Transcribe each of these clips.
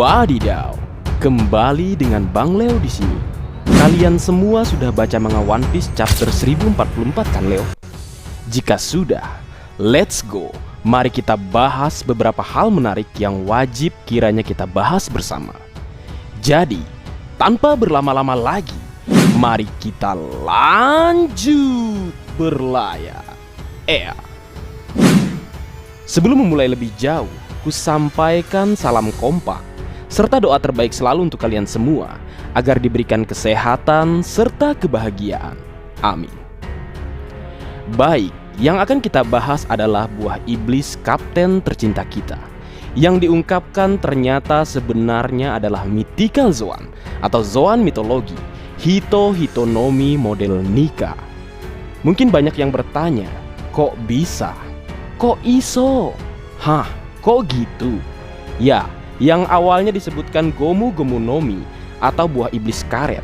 Wadidaw, kembali dengan Bang Leo di sini. Kalian semua sudah baca manga One Piece chapter 1044 kan Leo? Jika sudah, let's go. Mari kita bahas beberapa hal menarik yang wajib kiranya kita bahas bersama. Jadi, tanpa berlama-lama lagi, mari kita lanjut berlayar. Sebelum memulai lebih jauh, ku sampaikan salam kompak serta doa terbaik selalu untuk kalian semua agar diberikan kesehatan serta kebahagiaan. Amin. Baik, yang akan kita bahas adalah buah iblis kapten tercinta kita, yang diungkapkan ternyata sebenarnya adalah mythical Zoan atau Zoan mitologi Hito Hitonomi model Nika. Mungkin banyak yang bertanya, kok bisa? Kok iso? Hah, kok gitu? Ya, yang awalnya disebutkan Gomu Gomu Nomi atau buah iblis karet,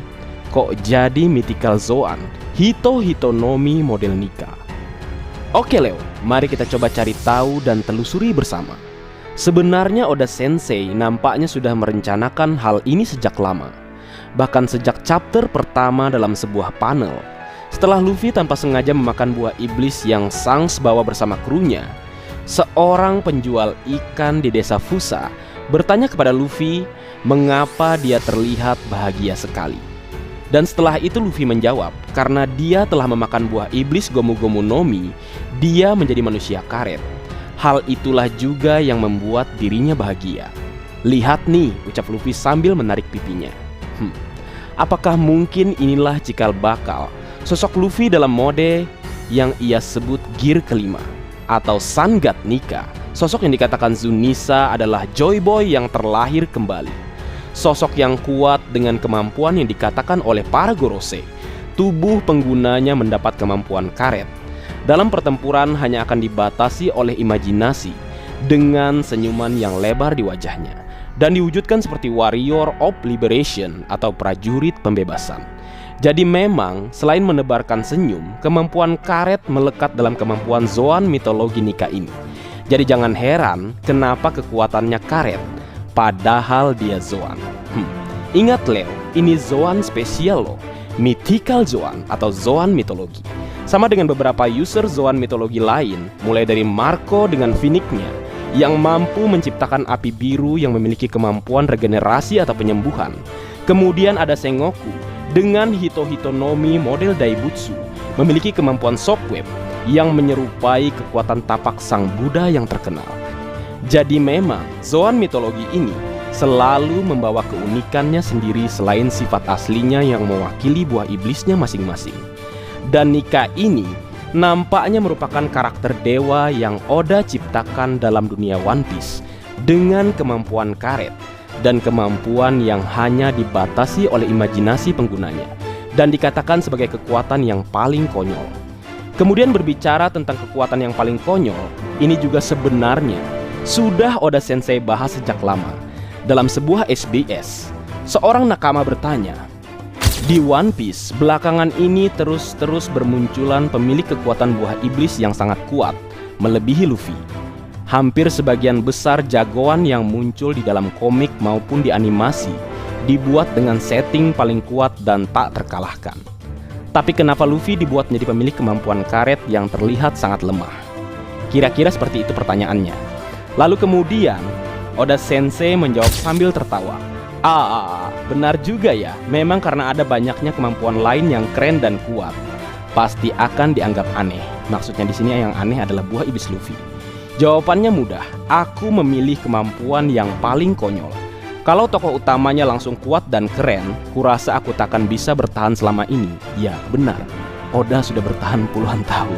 kok jadi mythical Zoan Hito Hitonomi model Nika? Oke Leo, mari kita coba cari tahu dan telusuri bersama. Sebenarnya Oda Sensei nampaknya sudah merencanakan hal ini sejak lama, bahkan sejak chapter pertama dalam sebuah panel. Setelah Luffy tanpa sengaja memakan buah iblis yang Shanks bawa bersama krunya, seorang penjual ikan di desa Fusa bertanya kepada Luffy mengapa dia terlihat bahagia sekali. Dan setelah itu Luffy menjawab, karena dia telah memakan buah iblis Gomu Gomu Nomi, dia menjadi manusia karet. Hal itulah juga yang membuat dirinya bahagia. Lihat nih, ucap Luffy sambil menarik pipinya. Apakah mungkin inilah cikal bakal sosok Luffy dalam mode yang ia sebut gear kelima atau Sun God Nika? Sosok yang dikatakan Zunisa adalah Joy Boy yang terlahir kembali. Sosok yang kuat dengan kemampuan yang dikatakan oleh para Gorosei. Tubuh penggunanya mendapat kemampuan karet. Dalam pertempuran hanya akan dibatasi oleh imajinasi dengan senyuman yang lebar di wajahnya, dan diwujudkan seperti Warrior of Liberation atau prajurit pembebasan. Jadi memang selain menebarkan senyum, kemampuan karet melekat dalam kemampuan Zoan mitologi Nika ini. Jadi jangan heran kenapa kekuatannya karet, padahal dia Zoan. Ingat Leo, ini Zoan spesial loh, mythical Zoan atau Zoan mitologi. Sama dengan beberapa user Zoan mitologi lain, mulai dari Marco dengan Phoenix-nya yang mampu menciptakan api biru yang memiliki kemampuan regenerasi atau penyembuhan. Kemudian ada Sengoku dengan Hito Hitonomi model Daibutsu, memiliki kemampuan shockwave yang menyerupai kekuatan tapak sang Buddha yang terkenal. Jadi memang Zoan mitologi ini selalu membawa keunikannya sendiri selain sifat aslinya yang mewakili buah iblisnya masing-masing. Dan Nika ini nampaknya merupakan karakter dewa yang Oda ciptakan dalam dunia One Piece dengan kemampuan karet dan kemampuan yang hanya dibatasi oleh imajinasi penggunanya, dan dikatakan sebagai kekuatan yang paling konyol. Kemudian berbicara tentang kekuatan yang paling konyol, ini juga sebenarnya sudah Oda Sensei bahas sejak lama. Dalam sebuah SBS, seorang nakama bertanya, di One Piece belakangan ini terus bermunculan pemilik kekuatan buah iblis yang sangat kuat, melebihi Luffy. Hampir sebagian besar jagoan yang muncul di dalam komik maupun di animasi dibuat dengan setting paling kuat dan tak terkalahkan. Tapi kenapa Luffy dibuat menjadi pemilik kemampuan karet yang terlihat sangat lemah? Kira-kira seperti itu pertanyaannya. Lalu kemudian Oda Sensei menjawab sambil tertawa. Benar juga ya, memang karena ada banyaknya kemampuan lain yang keren dan kuat, pasti akan dianggap aneh. Maksudnya di sini yang aneh adalah buah iblis Luffy. Jawabannya mudah, aku memilih kemampuan yang paling konyol. Kalau tokoh utamanya langsung kuat dan keren, kurasa aku takkan bisa bertahan selama ini. Ya benar, Oda sudah bertahan puluhan tahun.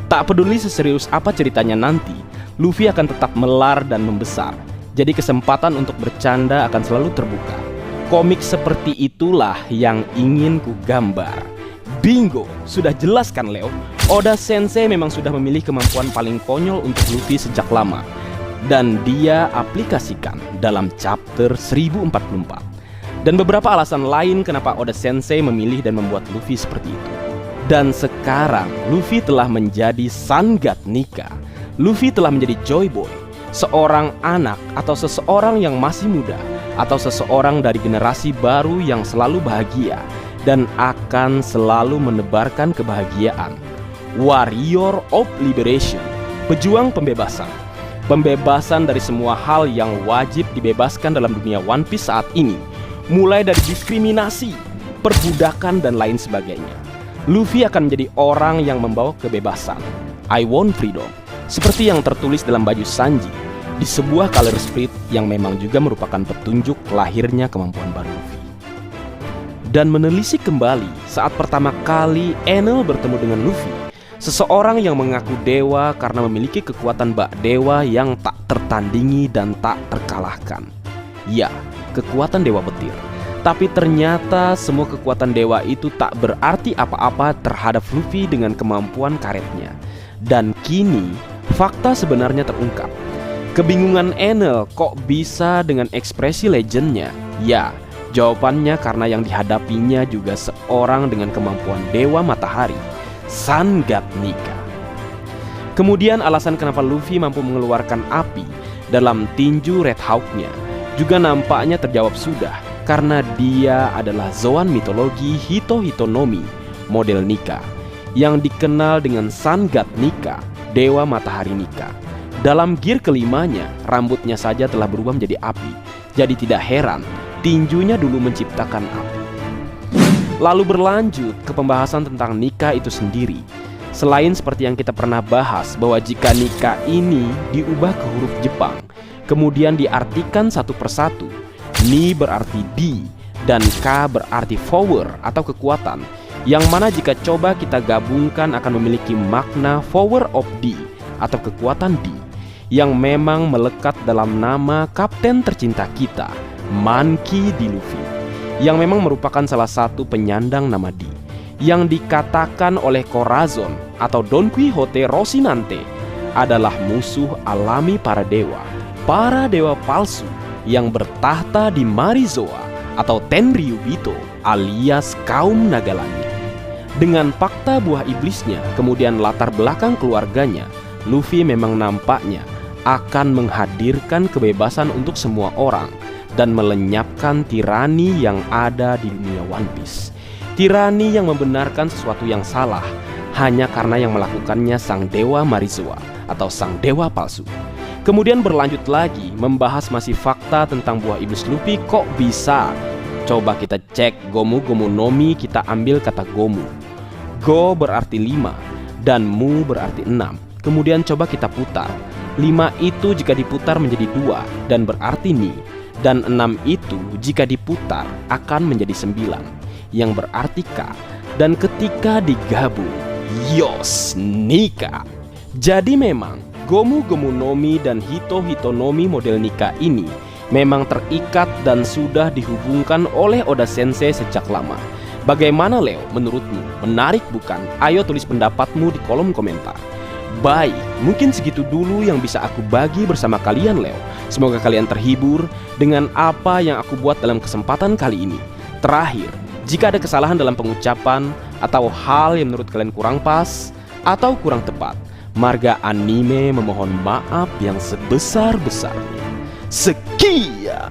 Tak peduli seserius apa ceritanya nanti, Luffy akan tetap melar dan membesar. Jadi kesempatan untuk bercanda akan selalu terbuka. Komik seperti itulah yang ingin ku gambar. Bingo, sudah jelas kan Leo? Oda Sensei memang sudah memilih kemampuan paling konyol untuk Luffy sejak lama, dan dia aplikasikan dalam chapter 1044. Dan beberapa alasan lain kenapa Oda Sensei memilih dan membuat Luffy seperti itu. Dan sekarang Luffy telah menjadi Sun God Nika. Luffy telah menjadi Joy Boy, seorang anak atau seseorang yang masih muda atau seseorang dari generasi baru yang selalu bahagia dan akan selalu menebarkan kebahagiaan. Warrior of Liberation, pejuang pembebasan. Pembebasan dari semua hal yang wajib dibebaskan dalam dunia One Piece saat ini, mulai dari diskriminasi, perbudakan, dan lain sebagainya. Luffy akan menjadi orang yang membawa kebebasan. I want freedom, seperti yang tertulis dalam baju Sanji, di sebuah color split yang memang juga merupakan petunjuk lahirnya kemampuan baru Luffy. Dan menelisik kembali saat pertama kali Enel bertemu dengan Luffy, seseorang yang mengaku dewa karena memiliki kekuatan bak dewa yang tak tertandingi dan tak terkalahkan. Ya, kekuatan dewa petir. Tapi ternyata semua kekuatan dewa itu tak berarti apa-apa terhadap Luffy dengan kemampuan karetnya. Dan kini, fakta sebenarnya terungkap. Kebingungan Enel kok bisa dengan ekspresi legendnya? Ya, jawabannya karena yang dihadapinya juga seorang dengan kemampuan dewa matahari, Sun God Nika. Kemudian alasan kenapa Luffy mampu mengeluarkan api dalam tinju Red Hawk-nya juga nampaknya terjawab sudah, karena dia adalah Zoan mitologi Hito Hitonomi model Nika yang dikenal dengan Sun God Nika, dewa matahari Nika. Dalam gear kelimanya, rambutnya saja telah berubah menjadi api. Jadi tidak heran tinjunya dulu menciptakan api. Lalu berlanjut ke pembahasan tentang Nika itu sendiri. Selain seperti yang kita pernah bahas bahwa jika Nika ini diubah ke huruf Jepang, kemudian diartikan satu persatu, Ni berarti di dan K berarti power atau kekuatan, yang mana jika coba kita gabungkan akan memiliki makna power of D atau kekuatan D, yang memang melekat dalam nama kapten tercinta kita, Monkey D. Luffy, yang memang merupakan salah satu penyandang nama D, yang dikatakan oleh Corazon atau Don Quixote Rocinante adalah musuh alami para dewa palsu yang bertahta di Marizoa atau Tenryubito alias kaum naga langit. Dengan fakta buah iblisnya, kemudian latar belakang keluarganya, Luffy memang nampaknya akan menghadirkan kebebasan untuk semua orang dan melenyapkan tirani yang ada di dunia One Piece. Tirani yang membenarkan sesuatu yang salah hanya karena yang melakukannya sang dewa Marizoa atau sang dewa palsu. Kemudian berlanjut lagi membahas masih fakta tentang buah iblis Luffy kok bisa. Coba kita cek Gomu Gomu no Mi, kita ambil kata Gomu. Go berarti 5 dan Mu berarti 6. Kemudian coba kita putar. 5 itu jika diputar menjadi 2 dan berarti Ni. Dan 6 itu jika diputar akan menjadi 9 yang berarti K. Dan ketika digabung, Yos Nika. Jadi memang Gomu Gomu no Mi dan Hito Hitonomi model Nika ini memang terikat dan sudah dihubungkan oleh Oda Sensei sejak lama. Bagaimana Leo menurutmu? Menarik bukan? Ayo tulis pendapatmu di kolom komentar. Baik, mungkin segitu dulu yang bisa aku bagi bersama kalian Leo. Semoga kalian terhibur dengan apa yang aku buat dalam kesempatan kali ini. Terakhir, jika ada kesalahan dalam pengucapan atau hal yang menurut kalian kurang pas atau kurang tepat, Marga Anime memohon maaf yang sebesar-besarnya. Sekian.